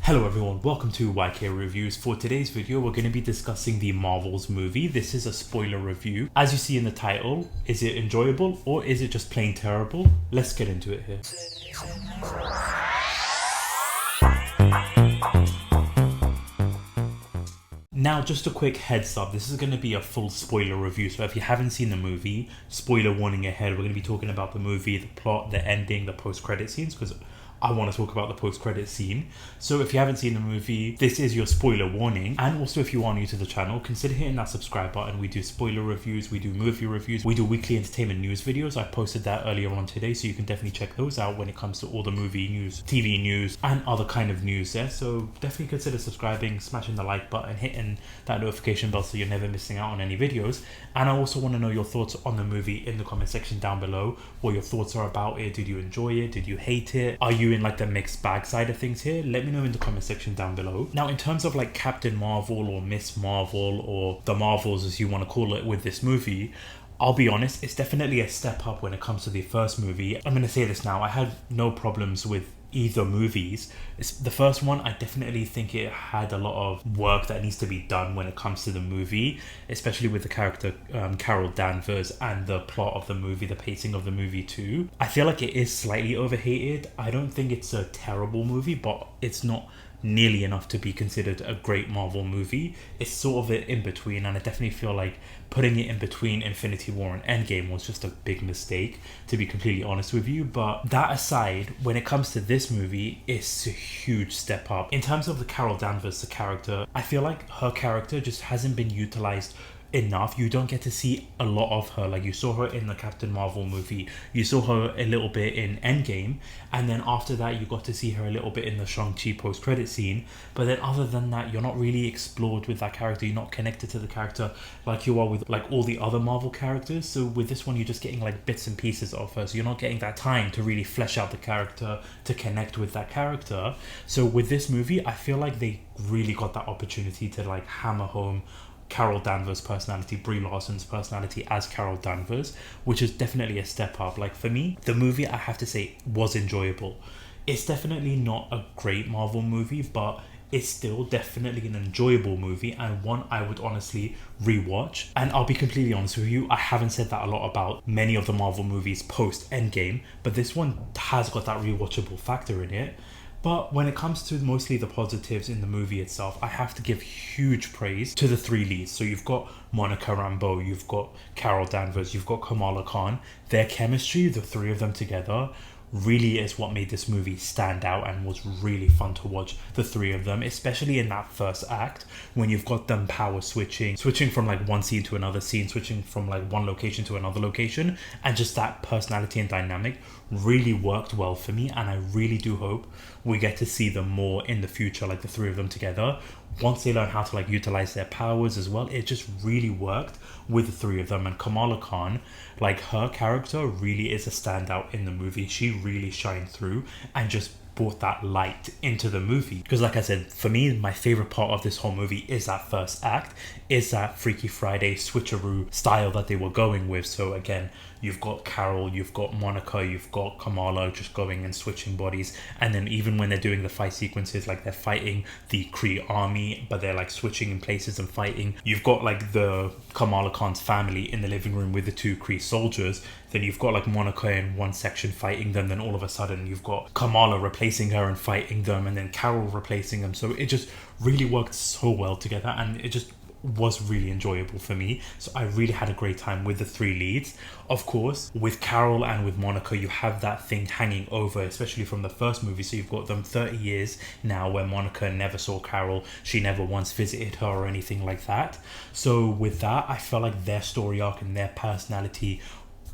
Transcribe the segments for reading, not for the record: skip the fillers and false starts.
Hello everyone, welcome to YK Reviews. For today's video, we're going to be discussing the Marvels movie. This is a spoiler review. As you see in the title, is it enjoyable or is it just plain terrible? Let's get into it here. Now, just a quick heads up, this is going to be a full spoiler review, so if you haven't seen the movie, spoiler warning ahead, we're going to be talking about the movie, the plot, the ending, the post-credit scenes, because I want to talk about the post-credit scene. So if you haven't seen the movie, this is your spoiler warning. And also, if you are new to the channel, consider hitting that subscribe button. We do spoiler reviews, we do movie reviews, we do weekly entertainment news videos. I posted that earlier on today, so you can definitely check those out when it comes to all the movie news, TV news, and other kind of news there. So definitely consider subscribing, smashing the like button, hitting that notification bell so you're never missing out on any videos. And I also want to know your thoughts on the movie in the comment section down below. What your thoughts are about it. Did you enjoy it? Did you hate it? Are you in like the mixed bag side of things here? Let me know in the comment section down below. Now, in terms of like Captain Marvel or Miss Marvel or the Marvels as you want to call it with this movie, I'll be honest, it's definitely a step up when it comes to the first movie. I'm going to say this now, I had no problems with either movies. The first one, I definitely think it had a lot of work that needs to be done when it comes to the movie, especially with the character Carol Danvers and the plot of the movie, the pacing of the movie too. I feel like it is slightly overhated. I don't think it's a terrible movie, but it's not nearly enough to be considered a great Marvel movie. It's sort of an in-between, and I definitely feel like putting it in between Infinity War and Endgame was just a big mistake, to be completely honest with you. But that aside, when it comes to this movie, it's a huge step up. In terms of the Carol Danvers, the character, I feel like her character just hasn't been utilized enough. You don't get to see a lot of her. Like, you saw her in the Captain Marvel movie, you saw her a little bit in Endgame, and then after that you got to see her a little bit in the Shang-Chi post-credit scene. But then other than that, you're not really explored with that character. You're not connected to the character like you are with like all the other Marvel characters. So with this one, you're just getting like bits and pieces of her, so you're not getting that time to really flesh out the character, to connect with that character. So with this movie, I feel like they really got that opportunity to like hammer home Carol Danvers' personality, Brie Larson's personality as Carol Danvers, which is definitely a step up. Like, for me, the movie, I have to say, was enjoyable. It's definitely not a great Marvel movie, but it's still definitely an enjoyable movie, and one I would honestly rewatch. And I'll be completely honest with you, I haven't said that a lot about many of the Marvel movies post Endgame, but this one has got that rewatchable factor in it. But when it comes to mostly the positives in the movie itself, I have to give huge praise to the three leads. So you've got Monica Rambeau, you've got Carol Danvers, you've got Kamala Khan. Their chemistry, the three of them together, really is what made this movie stand out and was really fun to watch, the three of them, especially in that first act when you've got them power switching from like one scene to another scene, switching from like one location to another location, and just that personality and dynamic really worked well for me. And I really do hope we get to see them more in the future, like the three of them together, once they learn how to like utilize their powers as well. It just really worked with the three of them. And Kamala Khan, like, her character really is a standout in the movie. She really shined through and just brought that light into the movie. Because like I said, for me, my favorite part of this whole movie is that first act, is that Freaky Friday switcheroo style that they were going with. So again, you've got Carol, you've got Monica, you've got Kamala just going and switching bodies. And then even when they're doing the fight sequences, like they're fighting the Kree army, but they're like switching in places and fighting. You've got like the Kamala Khan's family in the living room with the two Kree soldiers. Then you've got like Monica in one section fighting them. Then all of a sudden you've got Kamala replacing her and fighting them. And then Carol replacing them. So it just really worked so well together. And it just was really enjoyable for me. So I really had a great time with the three leads. Of course, with Carol and with Monica, you have that thing hanging over, especially from the first movie. So you've got them 30 years now where Monica never saw Carol. She never once visited her or anything like that. So with that, I felt like their story arc and their personality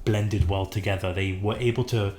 blended well together. They were able to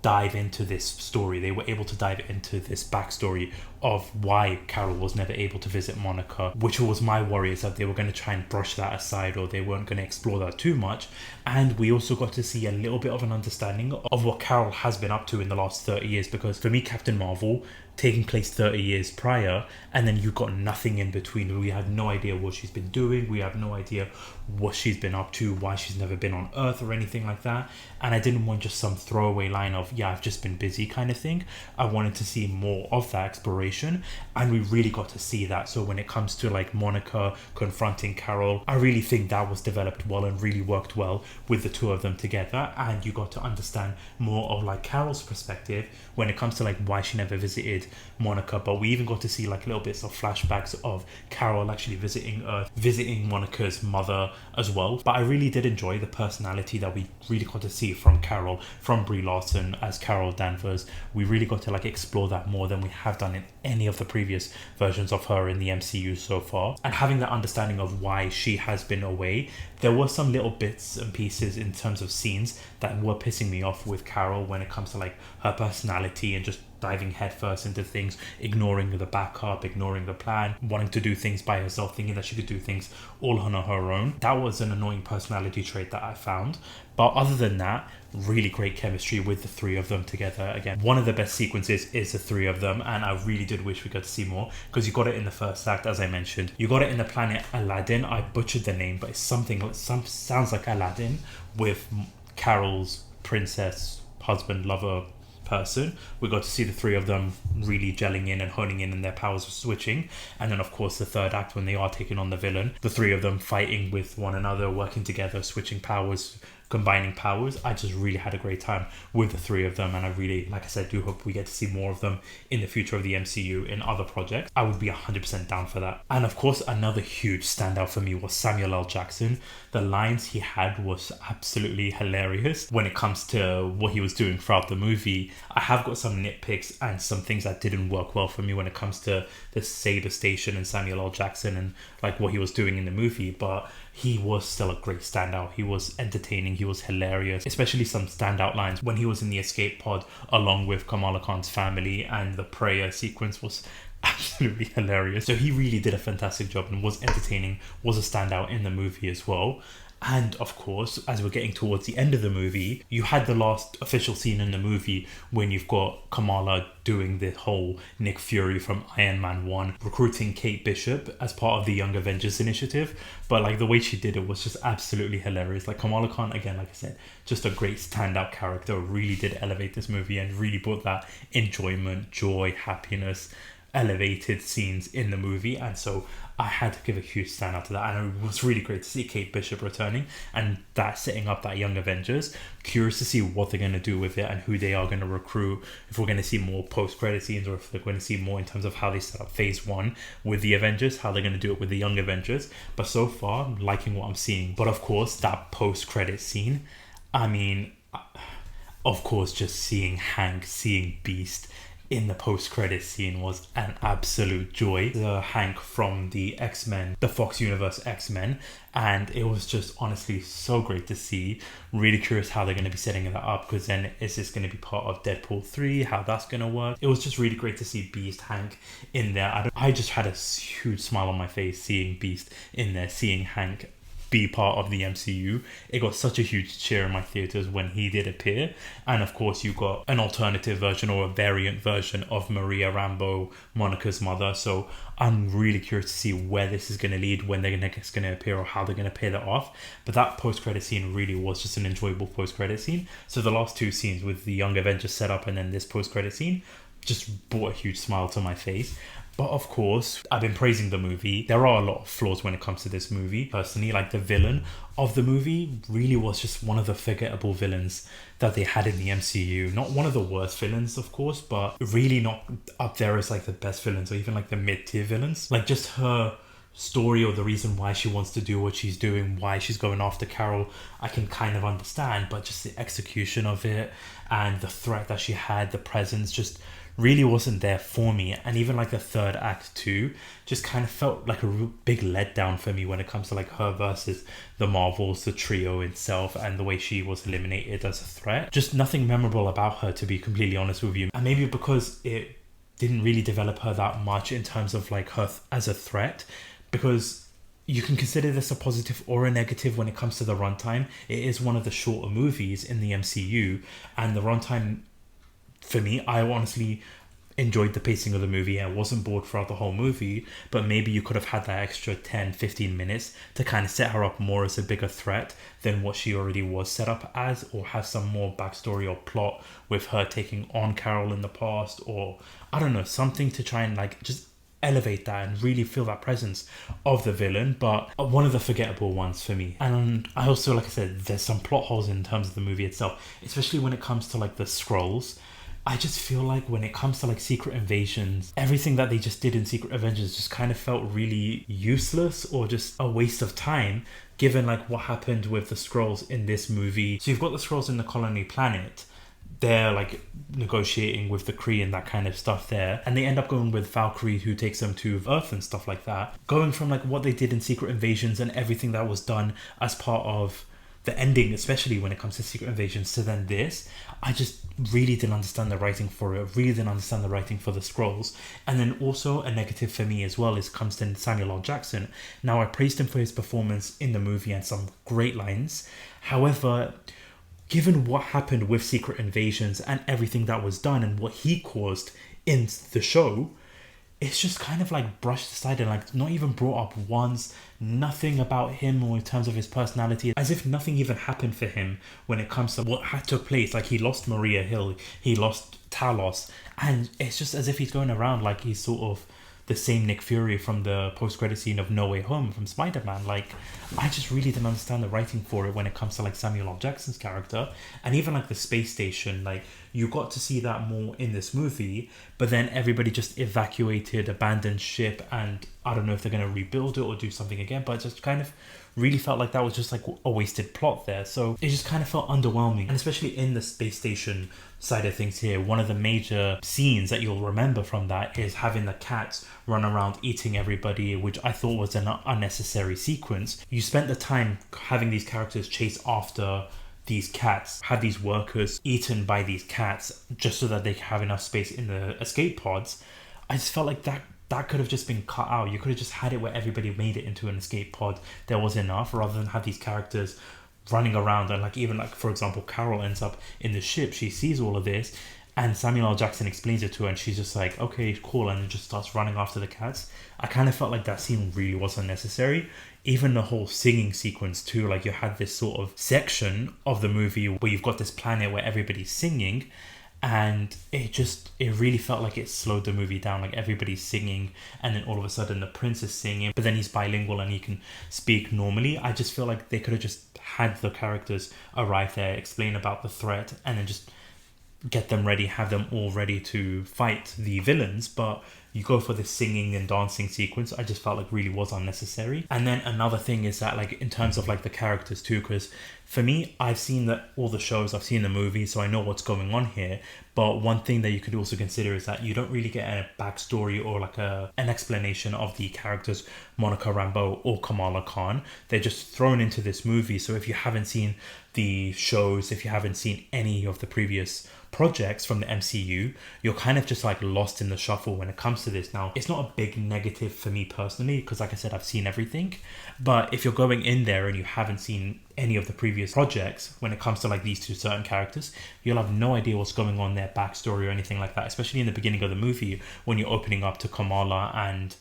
dive into this story. They were able to dive into this backstory of why Carol was never able to visit Monica, which was my worry, is that they were going to try and brush that aside, or they weren't going to explore that too much. And we also got to see a little bit of an understanding of what Carol has been up to in the last 30 years, because for me, Captain Marvel taking place 30 years prior, and then you've got nothing in between. We have no idea what she's been doing. We have no idea what she's been up to, why she's never been on Earth or anything like that. And I didn't want just some throwaway line of, yeah, I've just been busy kind of thing. I wanted to see more of that exploration situation, and we really got to see that. So when it comes to like Monica confronting Carol, I really think that was developed well and really worked well with the two of them together, and you got to understand more of like Carol's perspective when it comes to like why she never visited Monica. But we even got to see like little bits of flashbacks of Carol actually visiting Monica's mother as well. But I really did enjoy the personality that we really got to see from Carol, from Brie Larson as Carol Danvers. We really got to like explore that more than we have done in any of the previous versions of her in the MCU so far. And having that understanding of why she has been away, there were some little bits and pieces in terms of scenes that were pissing me off with Carol when it comes to like her personality and just diving headfirst into things, ignoring the backup, ignoring the plan, wanting to do things by herself, thinking that she could do things all on her own. That was an annoying personality trait that I found. But other than that, really great chemistry with the three of them together. Again, one of the best sequences is the three of them, and I really did wish we got to see more, because you got it in the first act, as I mentioned. You got it in the planet Aladdin. I butchered the name, but it's sounds like Aladdin, with Carol's princess, husband, lover person. We got to see the three of them really gelling in and honing in, and their powers switching. And then of course the third act, when they are taking on the villain, the three of them fighting with one another, working together, switching powers, combining powers. I just really had a great time with the three of them, and I really, like I said, do hope we get to see more of them in the future of the MCU in other projects. I would be 100% down for that. And of course, another huge standout for me was Samuel L. Jackson. The lines he had was absolutely hilarious when it comes to what he was doing throughout the movie. I have got some nitpicks and some things that didn't work well for me when it comes to the Saber Station and Samuel L. Jackson and like what he was doing in the movie, but he was still a great standout. He was entertaining, he was hilarious, especially some standout lines when he was in the escape pod along with Kamala Khan's family, and the prayer sequence was absolutely hilarious. So he really did a fantastic job and was entertaining, was a standout in the movie as well. And of course, as we're getting towards the end of the movie, you had the last official scene in the movie when you've got Kamala doing the whole Nick Fury from Iron Man 1 recruiting Kate Bishop as part of the Young Avengers initiative. But like the way she did it was just absolutely hilarious. Like Kamala Khan, again, like I said, just a great standout character, really did elevate this movie and really brought that enjoyment, joy, happiness, elevated scenes in the movie. And so I had to give a huge stand out to that, and it was really great to see Kate Bishop returning and that setting up that Young Avengers. Curious to see what they're going to do with it and who they are going to recruit, if we're going to see more post-credit scenes or if they're going to see more in terms of how they set up phase 1 with the Avengers, how they're going to do it with the Young Avengers. But so far, I'm liking what I'm seeing. But of course, that post-credit scene, I mean, of course, just seeing Hank, seeing Beast in the post-credit scene was an absolute joy. The Hank from the X-Men, the Fox Universe X-Men, and it was just honestly so great to see. Really curious how they're going to be setting that up, because then is this going to be part of Deadpool 3, how that's going to work. It was just really great to see Beast, Hank in there. I just had a huge smile on my face seeing Beast in there, seeing Hank be part of the MCU. It got such a huge cheer in my theaters when he did appear. And of course you got an alternative version or a variant version of Maria Rambeau, Monica's mother. So I'm really curious to see where this is going to lead, when they're next going to appear, or how they're going to pay that off. But that post-credit scene really was just an enjoyable post-credit scene. So the last two scenes with the Young Avengers setup and then this post-credit scene just brought a huge smile to my face. But of course, I've been praising the movie. There are a lot of flaws when it comes to this movie. Personally, like the villain of the movie really was just one of the forgettable villains that they had in the MCU. Not one of the worst villains, of course, but really not up there as like the best villains or even like the mid-tier villains. Like just her story or the reason why she wants to do what she's doing, why she's going after Carol, I can kind of understand. But just the execution of it and the threat that she had, the presence, just really wasn't there for me. And even like the third act too just kind of felt like a real big letdown for me when it comes to like her versus the Marvels, the trio itself, and the way she was eliminated as a threat. Just nothing memorable about her, to be completely honest with you. And maybe because it didn't really develop her that much in terms of like her as a threat, because you can consider this a positive or a negative when it comes to the runtime. It is one of the shorter movies in the MCU, and the runtime, for me, I honestly enjoyed the pacing of the movie and wasn't bored throughout the whole movie, but maybe you could have had that extra 10-15 minutes to kind of set her up more as a bigger threat than what she already was set up as, or have some more backstory or plot with her taking on Carol in the past, or I don't know, something to try and like just elevate that and really feel that presence of the villain. But one of the forgettable ones for me. And I also, like I said, there's some plot holes in terms of the movie itself, especially when it comes to like the scrolls. I just feel like when it comes to like Secret Invasions, everything that they just did in Secret Avengers just kind of felt really useless or just a waste of time, given like what happened with the Skrulls in this movie. So you've got the Skrulls in the colony planet. They're like negotiating with the Kree and that kind of stuff there, and they end up going with Valkyrie, who takes them to Earth and stuff like that. Going from like what they did in Secret Invasions and everything that was done as part of the ending, especially when it comes to Secret Invasions, to then this, I just really didn't understand the writing for it. Really didn't understand the writing for the Skrulls. And then also a negative for me as well is comes to Samuel L. Jackson. Now, I praised him for his performance in the movie and some great lines. However, given what happened with Secret Invasions and everything that was done and what he caused in the show, it's just kind of like brushed aside and like not even brought up once. Nothing about him or in terms of his personality, as if nothing even happened for him when it comes to what had took place. Like, he lost Maria Hill, he lost Talos, and it's just as if he's going around like he's sort of the same Nick Fury from the post-credit scene of No Way Home from Spider-Man. Like, I just really didn't understand the writing for it when it comes to like Samuel L. Jackson's character, and even like the space station. Like, you got to see that more in this movie, but then everybody just evacuated, abandoned ship, and I don't know if they're going to rebuild it or do something again, but it just kind of really felt like that was just like a wasted plot there. So it just kind of felt underwhelming. And especially in the space station side of things here, one of the major scenes that you'll remember from that is having the cats run around eating everybody, which I thought was an unnecessary sequence. You spent the time having these characters chase after these cats, have these workers eaten by these cats just so that they have enough space in the escape pods. I just felt like that could have just been cut out. You could have just had it where everybody made it into an escape pod. There was enough, rather than have these characters running around. And like, even like, for example, Carol ends up in the ship, she sees all of this and Samuel L. Jackson explains it to her and she's just like, okay, cool, and just starts running after the cats. I kind of felt like that scene really was unnecessary. Even the whole singing sequence too, like, you had this sort of section of the movie where you've got this planet where everybody's singing, and it really felt like it slowed the movie down. Like, everybody's singing and then all of a sudden the prince is singing, but then he's bilingual and he can speak normally. I just feel like they could have just had the characters arrive there, explain about the threat, and then just get them ready, have them all ready to fight the villains. But you go for this singing and dancing sequence, I just felt like really was unnecessary. And then another thing is that, like, in terms of like the characters too, because for me, I've seen all the shows, I've seen the movie, so I know what's going on here. But one thing that you could also consider is that you don't really get a backstory or like an explanation of the characters Monica Rambeau or Kamala Khan. They're just thrown into this movie. So if you haven't seen the shows, if you haven't seen any of the previous projects from the MCU, you're kind of just like lost in the shuffle when it comes to this. Now, it's not a big negative for me personally, because like I said, I've seen everything. But if you're going in there and you haven't seen any of the previous projects, when it comes to like these two certain characters, you'll have no idea what's going on, their backstory or anything like that, especially in the beginning of the movie when you're opening up to Kamala and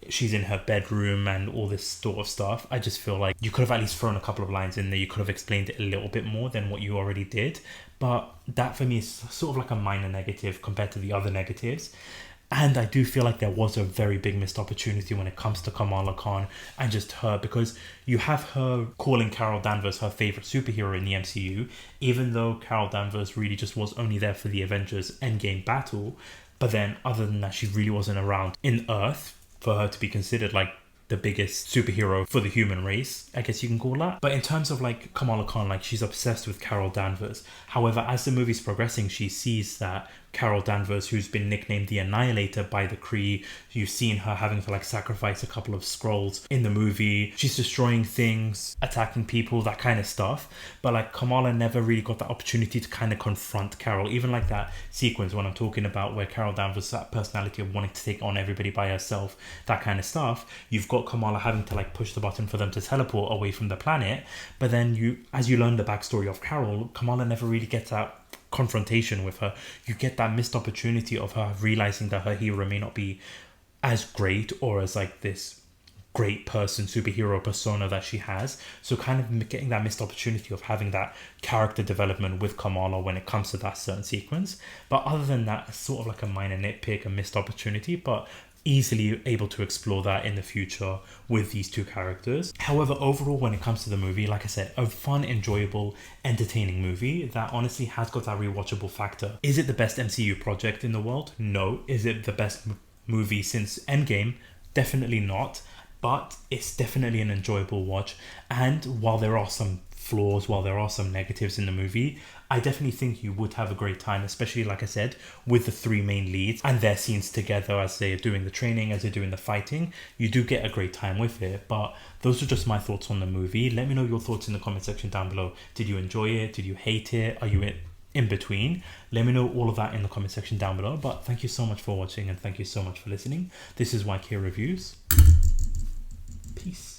she's in her bedroom and all this sort of stuff. I just feel like you could have at least thrown a couple of lines in there. You could have explained it a little bit more than what you already did. But that for me is sort of like a minor negative compared to the other negatives. And I do feel like there was a very big missed opportunity when it comes to Kamala Khan and just her, because you have her calling Carol Danvers her favorite superhero in the MCU, even though Carol Danvers really just was only there for the Avengers Endgame battle. But then other than that, she really wasn't around in Earth for her to be considered like the biggest superhero for the human race, I guess you can call that. But in terms of like Kamala Khan, like, she's obsessed with Carol Danvers. However, as the movie's progressing, she sees that Carol Danvers, who's been nicknamed the Annihilator by the Kree, you've seen her having to like sacrifice a couple of Skrulls in the movie. She's destroying things, attacking people, that kind of stuff. But like, Kamala never really got the opportunity to kind of confront Carol. Even like that sequence when I'm talking about where Carol Danvers, that personality of wanting to take on everybody by herself, that kind of stuff. You've got Kamala having to like push the button for them to teleport away from the planet. But then as you learn the backstory of Carol, Kamala never really gets that confrontation with her, you get that missed opportunity of her realizing that her hero may not be as great or as like this great person, superhero persona that she has. So kind of getting that missed opportunity of having that character development with Kamala when it comes to that certain sequence. But other than that, it's sort of like a minor nitpick, a missed opportunity, but easily able to explore that in the future with these two characters. However, overall, when it comes to the movie, like I said, a fun, enjoyable, entertaining movie that honestly has got that rewatchable factor. Is it the best MCU project in the world? No. Is it the best movie since Endgame? Definitely not. But it's definitely an enjoyable watch. And while there are some flaws, while there are some negatives in the movie, I definitely think you would have a great time, especially, like I said, with the three main leads and their scenes together as they're doing the training, as they're doing the fighting. You do get a great time with it. But those are just my thoughts on the movie. Let me know your thoughts in the comment section down below. Did you enjoy it? Did you hate it? Are you in between? Let me know all of that in the comment section down below. But thank you so much for watching and thank you so much for listening. This is YK Reviews. Peace.